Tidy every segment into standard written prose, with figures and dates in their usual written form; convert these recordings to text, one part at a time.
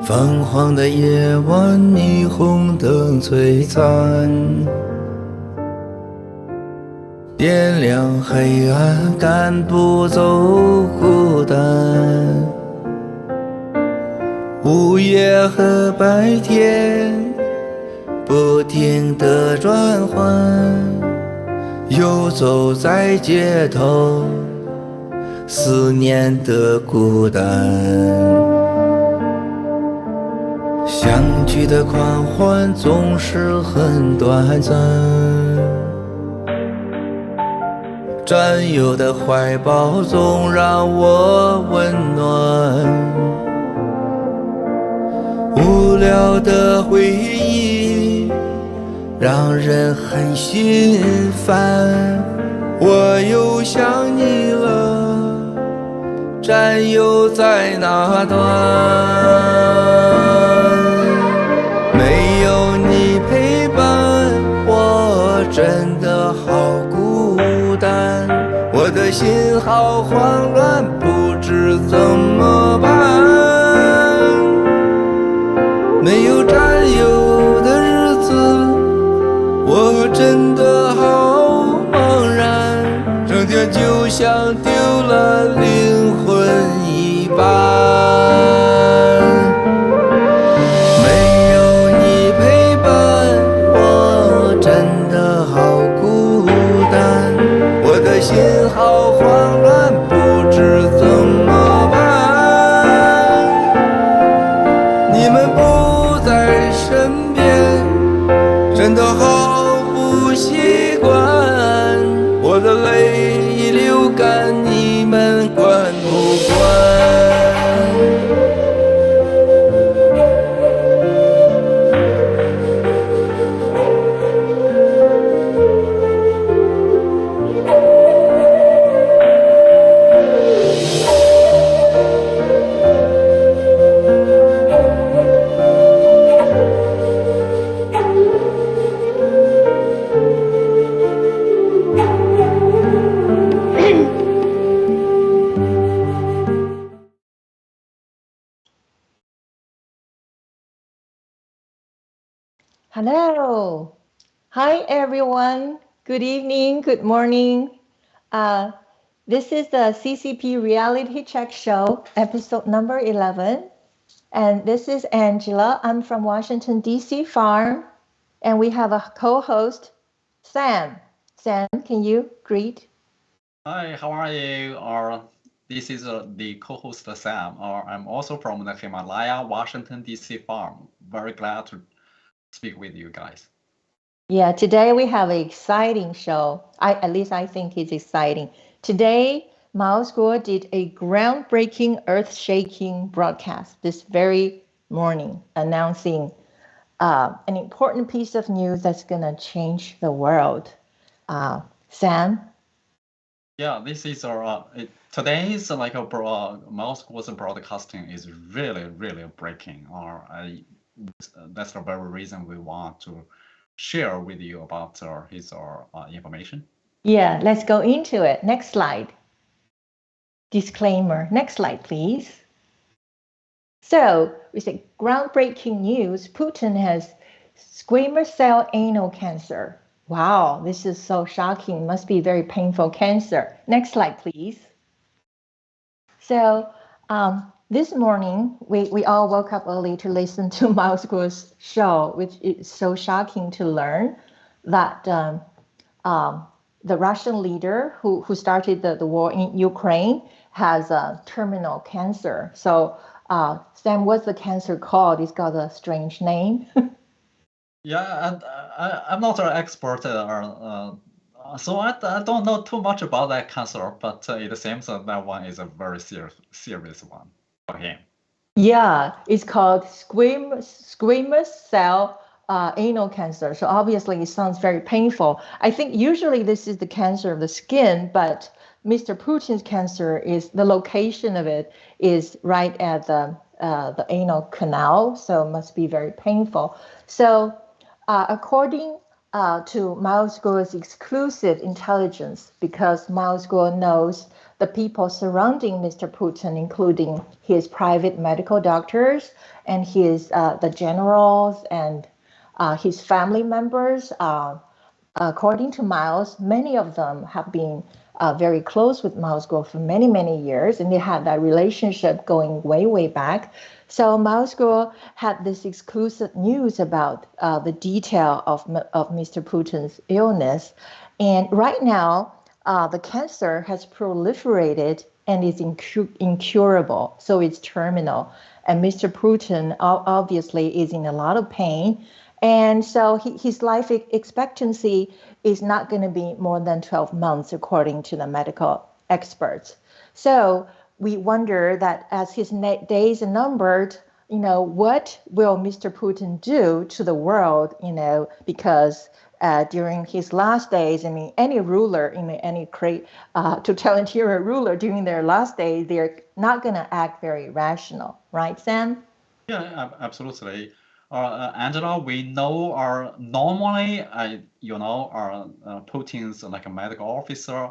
泛黄的夜晚，霓虹灯璀璨，点亮黑暗，赶不走孤单。午夜和白天不停地转换，游走在街头，思念的孤单。相聚的狂欢总是很短暂，战友的怀抱总让我温暖。无聊的回忆让人很心烦，我又想你了，战友在哪端？没有你陪伴，我真的好孤单，我的心好慌乱，不知怎么办。没有战友的日子，我真的好茫然，整天就像丢了灵魂一般。没有你陪伴，我真的好孤单，我的心好慌乱，不知怎么办。你们不在身边，真的好不习惯，我的泪已流干，你们管不管？Hello. Hi, everyone. Good evening. Good morning. This is the CCP Reality Check Show, episode number 11. And this is Angela. I'm from Washington, D.C. farm. And we have a co-host, Sam. Sam, can you greet? Hi, how are you? This is the co-host Sam. I'm also from the Himalaya, Washington, D.C. farm. Very glad to speak with you guys. Yeah, today we have an exciting show. At least I think it's exciting. Today, Miles Guo did a groundbreaking, earth-shaking broadcast this very morning, announcing an important piece of news that's going to change the world. Sam? Yeah, this is today's Miles Guo's broadcasting is really breaking. That's the very reason we want to share with you about his information. Yeah, let's go into it. Next slide. Disclaimer. Next slide, please. So, we say groundbreaking news. Putin has squamous cell anal cancer. Wow, this is so shocking. Must be very painful cancer. Next slide, please. So, this morning, we all woke up early to listen to Miles Guo's show, which is so shocking to learn that the Russian leader who started the war in Ukraine has terminal cancer. So, Sam, what's the cancer called? It's got a strange name. Yeah, and I'm not an expert, so I don't know too much about that cancer, but it seems that one is a very serious one for him. Yeah, it's called squamous cell anal cancer. So obviously it sounds very painful. I think usually this is the cancer of the skin, but Mr. Putin's cancer is the location of it is right at the anal canal, so it must be very painful. So according to Miles Guo's exclusive intelligence, because Miles Guo knows the people surrounding Mr. Putin, including his private medical doctors and his the generals and his family members. According to Miles, many of them have been very close with Miles Guo for many, many years, and they had that relationship going way, way back. So Miles Guo had this exclusive news about the detail of Mr. Putin's illness. And right now, the cancer has proliferated and is incurable, so it's terminal. And Mr. Putin obviously is in a lot of pain. And so his life expectancy is not going to be more than 12 months, according to the medical experts. So we wonder that as his days are numbered, what will Mr. Putin do to the world, because during his last days, I mean, any ruler, any totalitarian ruler during their last days, they're not going to act very rational, right, Sam? Yeah, absolutely. Angela, we know normally, Putin's like a medical officer,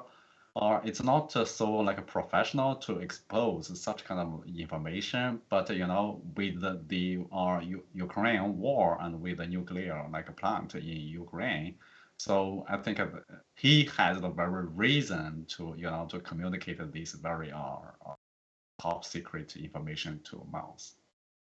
it's not so like a professional to expose such kind of information. But with the Ukraine war and with the nuclear like plant in Ukraine, so I think he has the very reason to to communicate this very top secret information to Miles.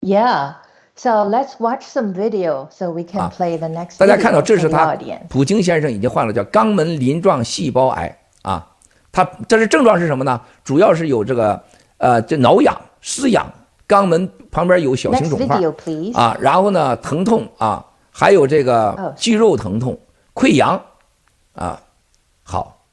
Yeah. So let's watch some video so we can play the next 大 video 家看到，这是 for the 他 audience. 普京先生已经患了叫肛门鳞状细胞癌啊。他这是症状是什么呢？主要是有这个这挠痒、撕痒，肛门旁边有小型 Next 肿块 video, please. 啊，然后呢疼痛啊，还有这个肌肉疼痛、溃疡啊。好，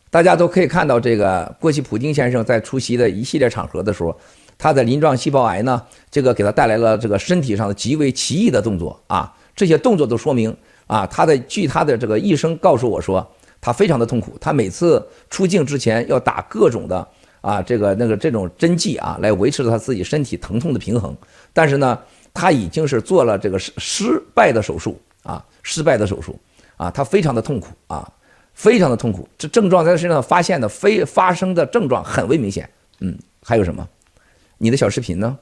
大家都可以看到，这个过去普京先生在出席的一系列场合的时候，他的鳞状细胞癌呢，这个给他带来了这个身体上的极为奇异的动作啊。这些动作都说明啊，据他的这个医生告诉我说，他非常的痛苦，他每次出镜之前要打各种的啊这种针剂啊，来维持他自己身体疼痛的平衡。但是呢，他已经是做了这个失败的手术啊，他非常的痛苦啊，非常的痛苦。这症状在他身上发现的发生的症状很为明显。还有什么？你的小视频呢？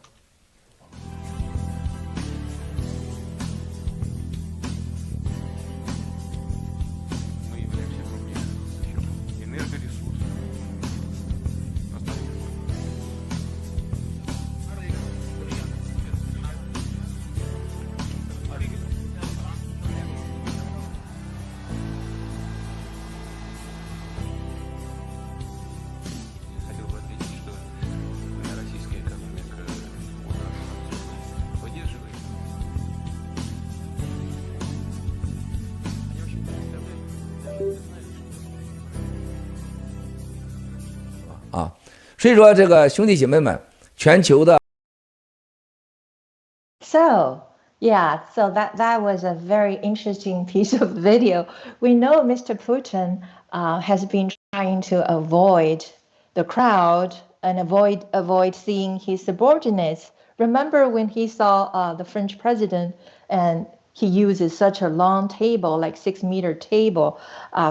所以说，这个兄弟姐妹们，全球的。So that was a very interesting piece of video. We know Mr. Putin has been trying to avoid the crowd and avoid seeing his subordinates. Remember when he saw the French president and he uses such a long table, like 6-meter table.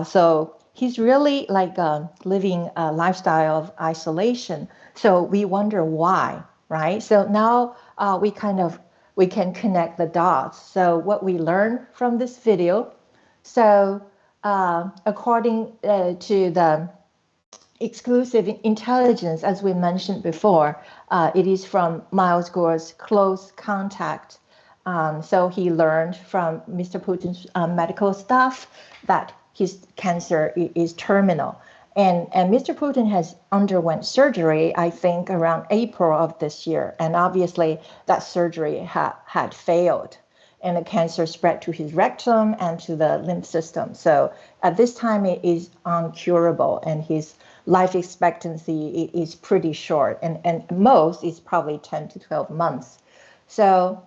So he's really like living a lifestyle of isolation. So we wonder why, right? So now we can connect the dots. So what we learned from this video, so according to the exclusive intelligence, as we mentioned before, it is from Miles Guo's close contact. So he learned from Mr. Putin's medical staff that his cancer is terminal. And Mr. Putin has underwent surgery, I think, around April of this year. And obviously that surgery had failed. And the cancer spread to his rectum and to the lymph system. So at this time, it is uncurable. And his life expectancy is pretty short. And most is probably 10 to 12 months. So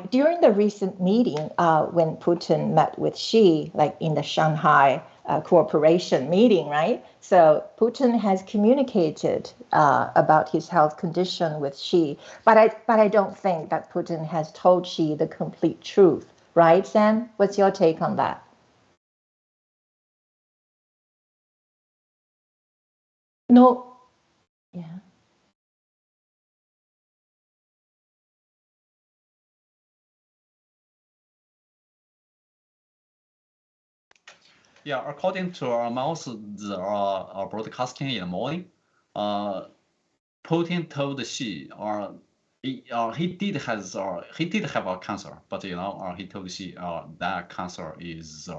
during the recent meeting, when Putin met with Xi, like in the Shanghai cooperation meeting, right? So Putin has communicated about his health condition with Xi, but I don't think that Putin has told Xi the complete truth, right, Sam? What's your take on that? No. Yeah. Yeah, according to Miles, the broadcasting in the morning, Putin told Xi, he did have a cancer, but he told Xi that cancer is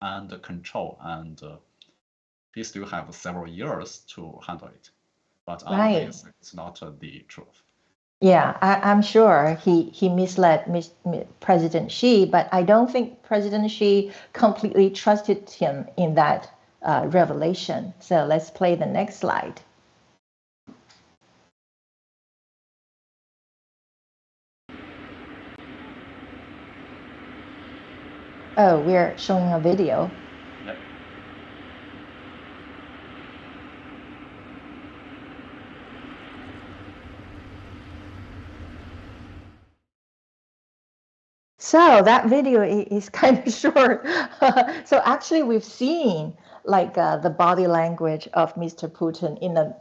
under control, and he still have several years to handle it. But Right. it's not the truth. Yeah, I'm sure he misled President Xi, but I don't think President Xi completely trusted him in that revelation. So let's play the next slide. Oh, we're showing a video. Yep. So that video is kind of short. So actually, we've seen like the body language of Mr. Putin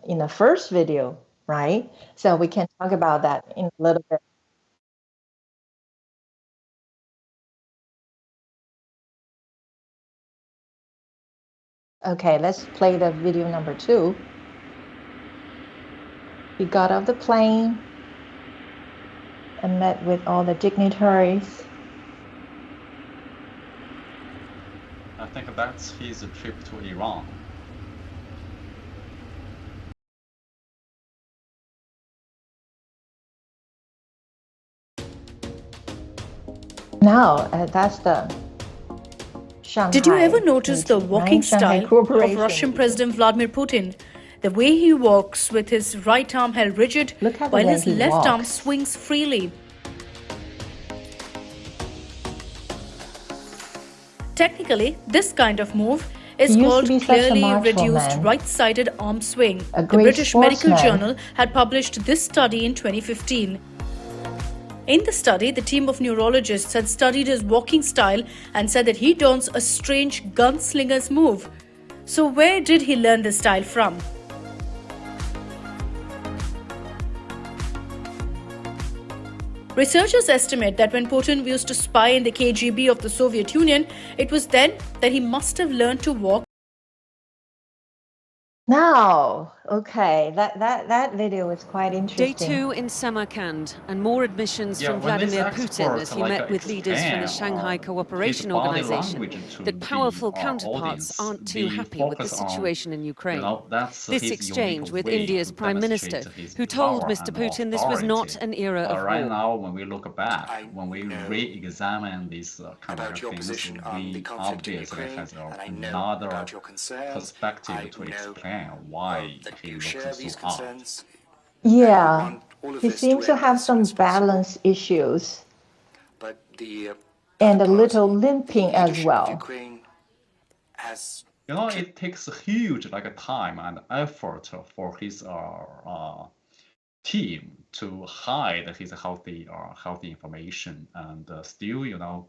in the first video, right? So we can talk about that in a little bit. Okay, let's play the video number 2. He got off the plane and met with all the dignitaries. I think that's his trip to Iran. Now, that's the Shanghai. Did you ever notice the meeting, walking right? Shanghai style of Cooperation Russian meeting. President Vladimir Putin? The way he walks with his right arm held rigid Look at the while way his he left arm walks. swings freely. Technically, this kind of move is He used to called be such a clearly macho reduced man. right-sided arm swing. A The great British Medical sportsman. Journal had published this study in 2015. In the study, the team of neurologists had studied his walking style and said that he dons a strange gunslinger's move. So where did he learn this style from? Researchers estimate that when Putin used to spy in the KGB of the Soviet Union, it was then that he must have learned to walk. Now, okay, that video was quite Day interesting. 2 in Samarkand, and more admissions Yeah, from when this Vladimir Putin expert, as he met with leaders from the explain, Shanghai his Cooperation body Organization language to that powerful the counterparts audience, aren't too the happy with the focus on, situation in Ukraine. that's This his exchange unique with way India's to Prime Minister, demonstrate his who told power Mr. and Putin this was not authority. an era of Right war. now, when we look back, when we re-examine this kind about of your things, position on the we conflict in obviously Ukraine, has and I know another about your concerns. perspective I to know explain why that he you share looks these so odd. concerns. Yeah, want all of he this to seems to end have as soon some as possible. balance issues But the and other a little party, limping the as leadership of well. Ukraine, has It takes a huge time and effort for his team to hide his healthy information and still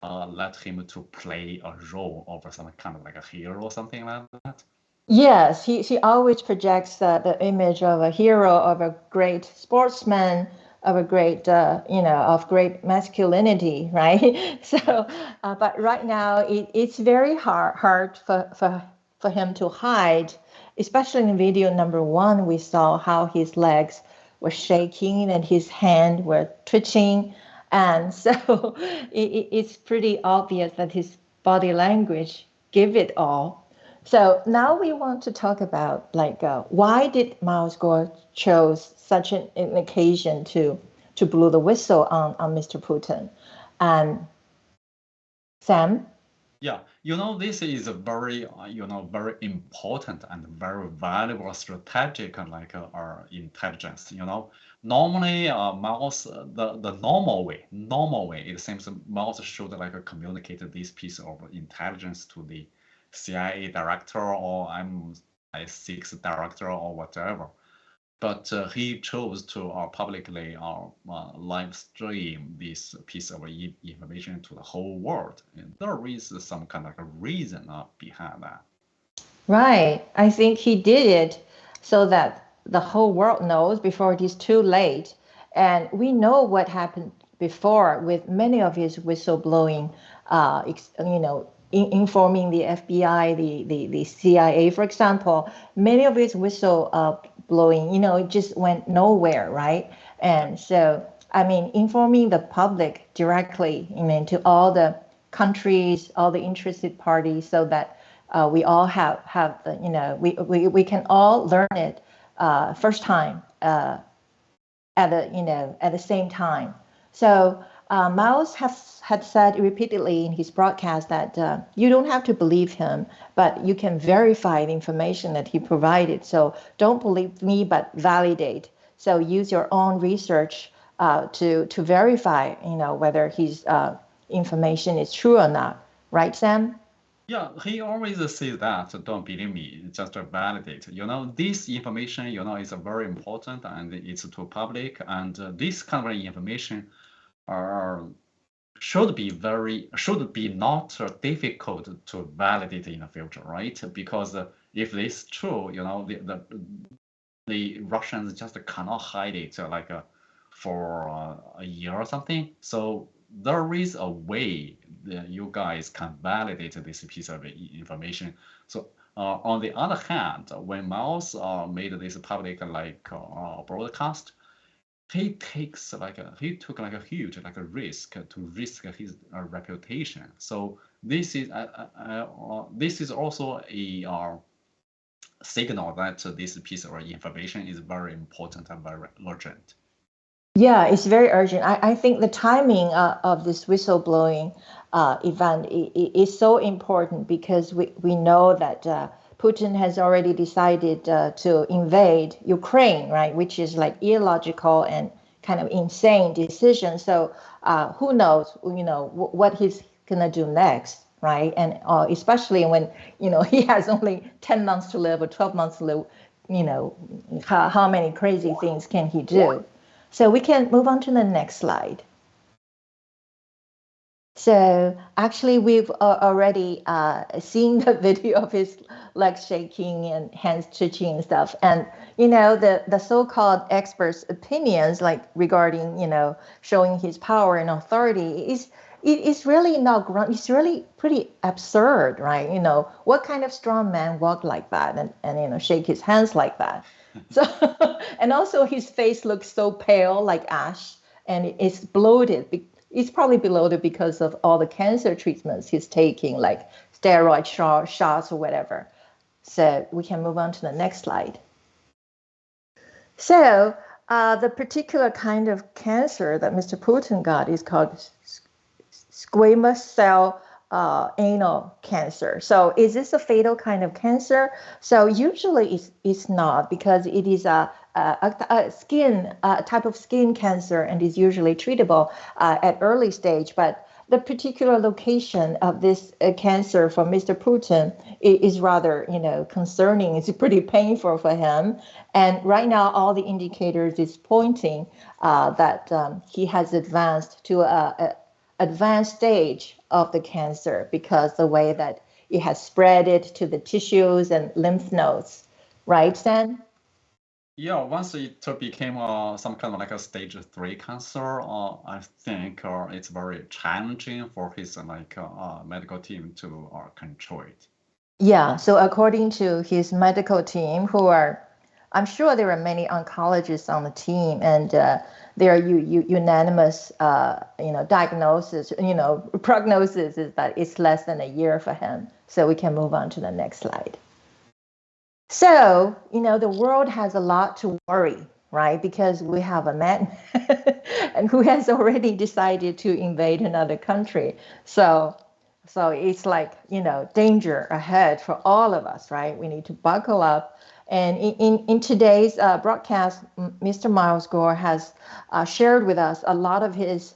let him to play a role of some kind of like a hero or something like that. Yes, he always projects the image of a hero, of a great sportsman, of a great, of great masculinity, right? So, but right now it's very hard for him to hide, especially in video number 1, we saw how his legs were shaking and his hand were twitching. And so it's pretty obvious that his body language give it all. So now we want to talk about why did Miles Guo chose such an occasion to blow the whistle on Mr. Putin, and Sam? Yeah, this is a very, very important and very valuable strategic intelligence. Normally, mouse the normal way it seems mouse should communicate this piece of intelligence to the CIA director or MI6 director or whatever. but he chose to publicly live stream this piece of information to the whole world. And there is some kind of a reason behind that. Right. I think he did it so that the whole world knows before it is too late. And we know what happened before with many of his whistleblowing, informing the FBI, the CIA, for example. Many of his whistleblowing, it just went nowhere, right? And so, I mean, informing the public directly, to all the countries, all the interested parties, so that we all have the, we can all learn it first time at the same time. So Miles had said repeatedly in his broadcast that you don't have to believe him, but you can verify the information that he provided. So don't believe me, but validate. So use your own research to verify, whether his information is true or not. Right, Sam? Yeah, he always says that, don't believe me, just validate. This information, is very important and it's to public. And this kind of information should be not difficult to validate in the future, right? Because if this is true, the Russians just cannot hide it for a year or something. So there is a way that you guys can validate this piece of information. So on the other hand, when Miles made this public broadcast, he took a huge risk to risk his reputation. So this is also a signal that this piece of information is very important and very urgent. Yeah, it's very urgent. I think the timing of this whistleblowing event is so important because we know that Putin has already decided to invade Ukraine, right? Which is like illogical and kind of insane decision. So who knows, what he's gonna do next, right? And especially when he has only 10 months to live or 12 months to live. How many crazy things can he do? So we can move on to the next slide. So actually, we've already seen the video of his legs shaking and hands twitching and stuff. And the so-called experts' opinions, like regarding showing his power and authority, is really not ground. It's really pretty absurd, right? What kind of strong man walk like that and shake his hands like that? So, and also his face looks so pale, like ash, and it's bloated. It's probably bloated because of all the cancer treatments he's taking, like steroid shots or whatever. So we can move on to the next slide. So the particular kind of cancer that Mr. Putin got is called squamous cell anal cancer. So is this a fatal kind of cancer? So usually it's not, because it is a type of skin cancer and is usually treatable at early stage. But the particular location of this cancer for Mr. Putin is rather, concerning. It's pretty painful for him. And right now, all the indicators is pointing that he has advanced to a advanced stage of the cancer, because the way that it has spread it to the tissues and lymph nodes, right, Stan? Yeah, once it became some kind of like a stage 3 cancer, I think it's very challenging for his medical team to control it. Yeah, so according to his medical team, I'm sure there are many oncologists on the team, and their unanimous, diagnosis, prognosis is that it's less than a year for him. So we can move on to the next slide. So, the world has a lot to worry, right? Because we have a man and who has already decided to invade another country. So it's like, danger ahead for all of us, right? We need to buckle up. And in today's broadcast, Mr. Miles Guo has shared with us a lot of his,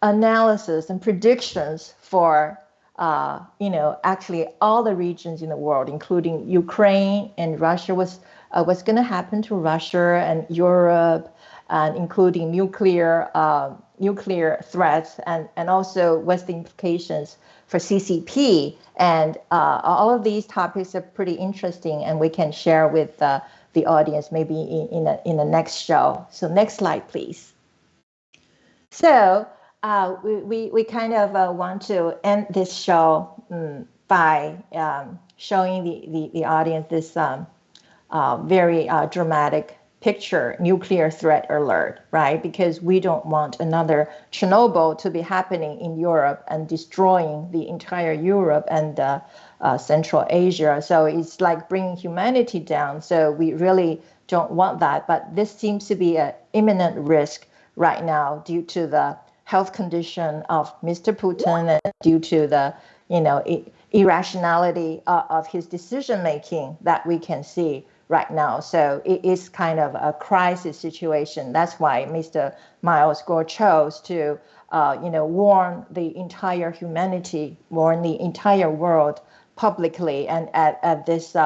analysis and predictions for, actually all the regions in the world, including Ukraine and Russia was what's going to happen to Russia and Europe, and including nuclear threats, and also what's the implications for CCP. And all of these topics are pretty interesting, and we can share with the audience maybe in the next show. So next slide, please. So we kind of want to end this show by showing the audience this very dramatic picture, nuclear threat alert, right? Because we don't want another Chernobyl to be happening in Europe and destroying the entire Europe and Central Asia. So it's like bringing humanity down. So we really don't want that. But this seems to be an imminent risk right now due to the health condition of Mr. Putin and due to the, irrationality of his decision making that we can see right now. So it is kind of a crisis situation. That's why Mr. Miles Guo chose to, warn the entire humanity, warn the entire world publicly and at this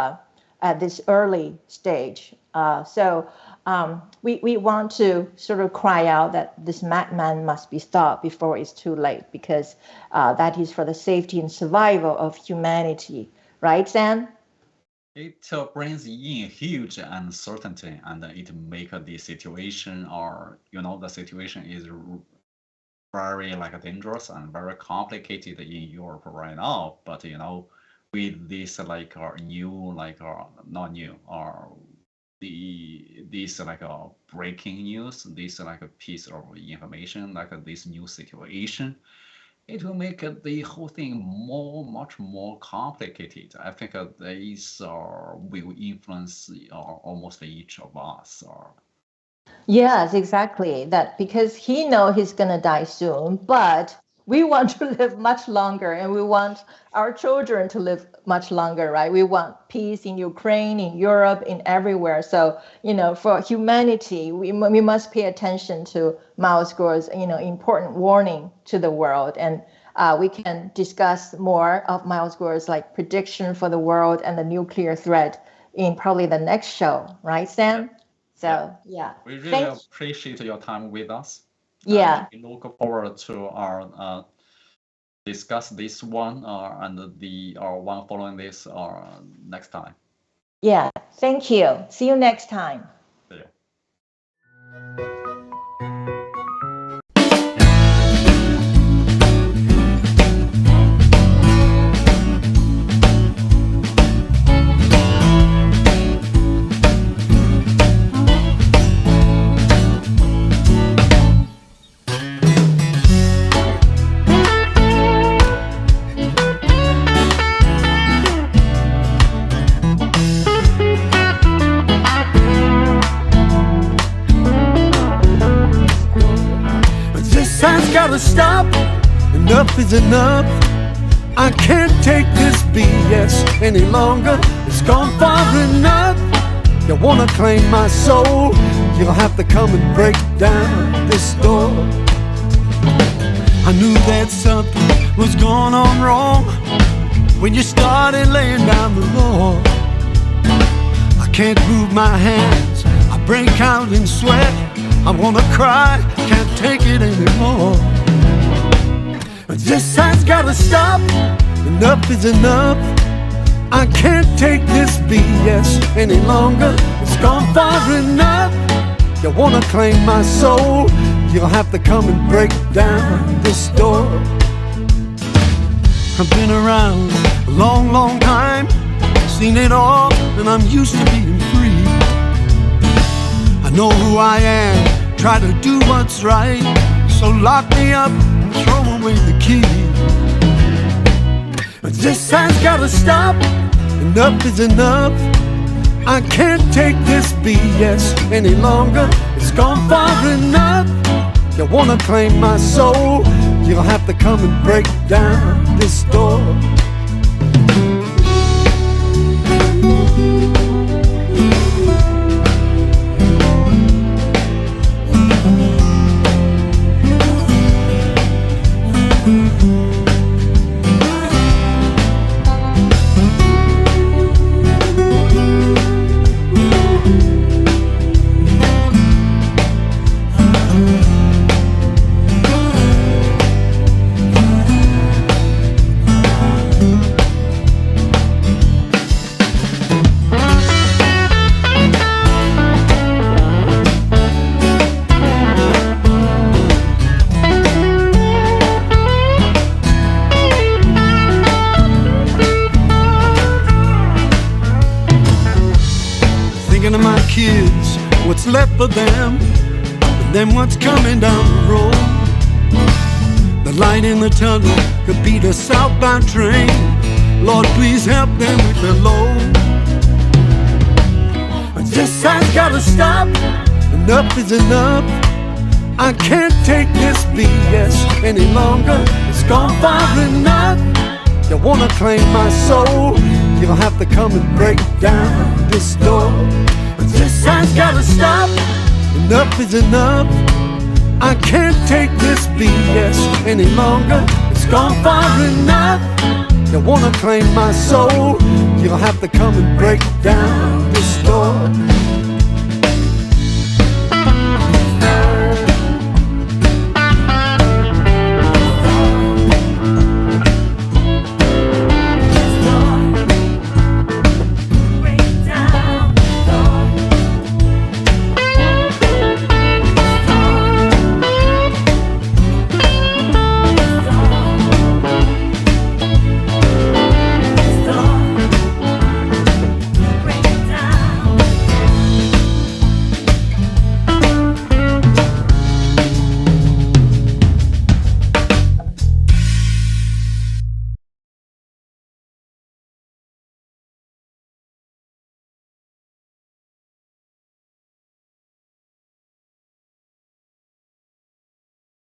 early stage. We want to sort of cry out that this madman must be stopped before it's too late, because that is for the safety and survival of humanity. Right, Sam? It brings in huge uncertainty, and it makes the situation, or the situation is very dangerous and very complicated in Europe right now. But with this new not new or this breaking news, this a piece of information, this new situation, it will make the whole thing much more complicated. I think these will influence almost each of us. Yes, exactly. That because he knows he's gonna die soon, but we want to live much longer, and we want our children to live much longer, right? We want peace in Ukraine, in Europe, in everywhere. So, for humanity, we must pay attention to Miles Guo's, important warning to the world. And we can discuss more of Miles Guo's prediction for the world and the nuclear threat in probably the next show, right, Sam? So, yeah. We really appreciate your time with us. Yeah. We look forward to our discuss this one and the one following this next time. Yeah. Thank you. See you next time. See you. Gotta stop, enough is enough. I can't take this BS any longer. It's gone far enough. You wanna claim my soul, you'll have to come and break down this door. I knew that something was going on wrong when you started laying down the law. I can't move my hands, I break out in sweat. I wanna cry, can't take it anymore. This has gotta stop, enough is enough. I can't take this BS any longer. It's gone far enough. You wanna claim my soul, you'll have to come and break down this door. I've been around a long, long time, seen it all, and I'm used to being free. I know who I am, try to do what's right, so lock me up and throw away the key. This has gotta stop, enough is enough. I can't take this BS any longer. It's gone far enough. You wanna claim my soul, you'll have to come and break down this door. thinking of my kids, what's left for them, and then what's coming down the road. The light in the tunnel could be the southbound train. Lord, please help them with the load. This has gotta stop. Enough is enough. I can't take this BS any longer. It's gone far enough. You wanna claim my soul, you'll have to come and break down this door. This has gotta stop. Enough is enough. I can't take this BS any longer. It's gone far enough. You wanna claim my soul, you'll have to come and break down this